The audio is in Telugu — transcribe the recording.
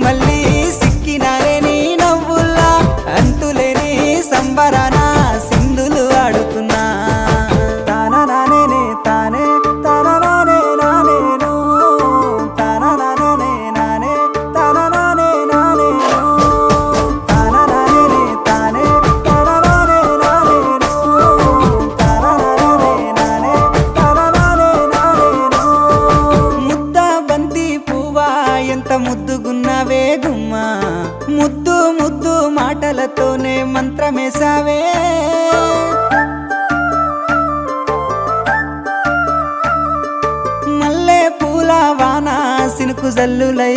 మళ్ళీ సిక్కినారే నీ నవ్వుల్లా అంతులేని సంబరాన సింధులు ఆడుతున్నా తాననానే తానే తాననానే నానేను తాననానే నానే తాననానే నానేను తాననానే తానే తాననానే నానేను తాననానే నానే తాననానే నానేను ముద్ద బంతి పువ్వా ఎంత ముద్దుగున్నావే గుమ్మా ముద్దు ముద్దు మాటలతోనే మంత్రమేసావే మల్లె పూల వాన సినుకు జల్లులై